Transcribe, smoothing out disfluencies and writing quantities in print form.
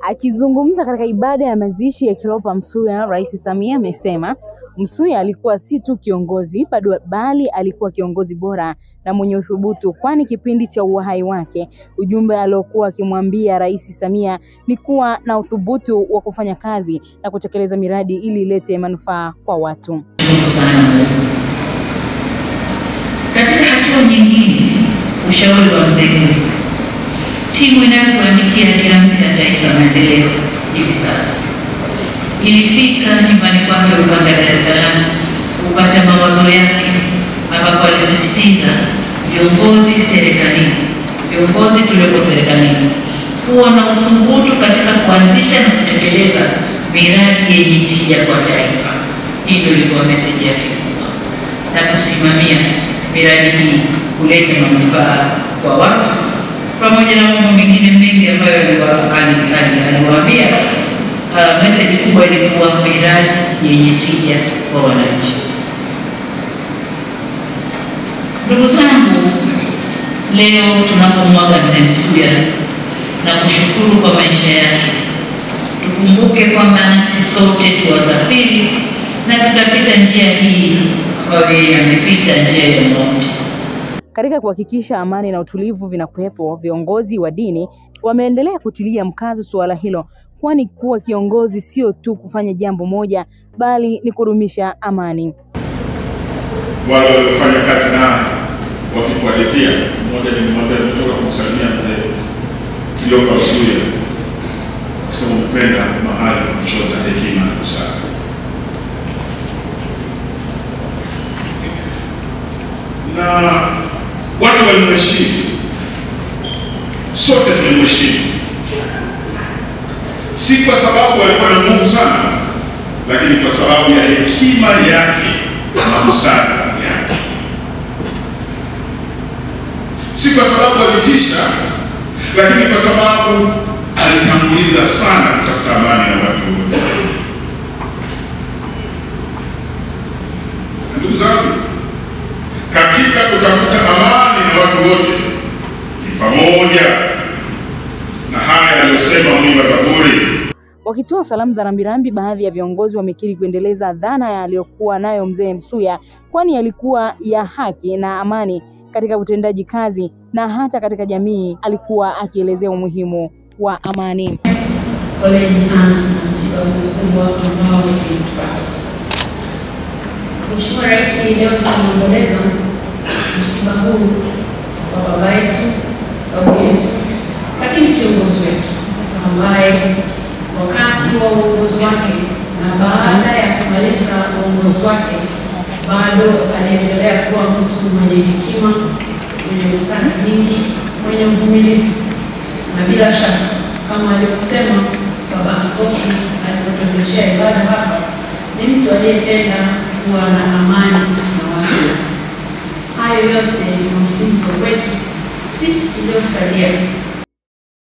Akizungumza katika ibada ya mazishi ya Cleopa Msuya, Rais Samia amesema Msuya alikuwa si tu kiongozi bali alikuwa kiongozi bora na mwenye uthubutu, kwani kipindi cha uhai wake ujumbe aliokuwa akimwambia Rais Samia ni kuwa na uthubutu wa kufanya kazi na kutekeleza miradi ili ilete manufaa kwa watu. Katika hatua nyingine, ushauri wa mzee, timu inayotuandikia dira mpya ya taifa ya maendeleo hivi sasa ilifika nyumbani kwake Upanga, Dar es Salaam kupata mawazo yake, ambapo alisisitiza viongozi tuliopo serikalini kuwa na uthubutu katika kuanzisha na kutekeleza miradi yenye tija kwa taifa. Hii ndio ilikuwa message yake kubwa, na kusimamia miradi hii kuleta manufaa kwa watu, pamoja na mambo mengine mengi ambayo aliwaambia. Message kubwa ilikuwa miradi yenye tija kwa wananchi. Ndugu zangu, leo tunapomwaga Mzee Msuya na kushukuru kwa maisha yake, tukumbuke kwamba nasi sote tuwasafiri na tutapita njia hii ambayo yeye amepita, njia ya mauti. Katika kuhakikisha amani na utulivu vinakuwepo, viongozi wa dini wameendelea kutilia mkazo suala hilo, kwani kuwa kiongozi sio tu kufanya jambo moja bali ni kudumisha amani. Wale waliofanya kazi na wakikuhadithia, mmoja nilimwambia nimetoka kumsalimia Mzee Cleopa Msuya, kusema mpenda mahali kuchota hekima na busara. Na watu walimheshimu, sote tulimheshimu, si kwa sababu alikuwa na nguvu sana, lakini kwa sababu ya hekima yake na busara yake. Si kwa sababu alitisha, lakini kwa sababu alitanguliza sana kutafuta amani na watu wote. Ndugu zangu, katika kutafuta amani na watu wote ni pamoja na haya aliyosema mwimba Zaburi. Wakitoa salamu za rambirambi, baadhi ya viongozi wamekiri kuendeleza dhana ya aliyokuwa nayo Mzee Msuya, kwani alikuwa ya haki na amani katika utendaji kazi na hata katika jamii alikuwa akielezea umuhimu wa amani. Poleni sana na msiba mkubwa ambao tulipata. Mheshimiwa Rais, leo tunaomboleza msiba huu wa baba yetu, babu yetu, lakini kiongozi wetu ambaye wakati wa uongozi wake na baada ya kumaliza uongozi wake bado aliendelea kuwa mtu mwenye hekima, mwenye busara nyingi, mwenye uvumilivu, na bila shaka kama alivyosema Baba Askofu alipotuendeshea ibada hapa, ni mtu aliyependa kuwa na amani na watu. Hayo yote ni mafunzo kwetu sisi tuliosalia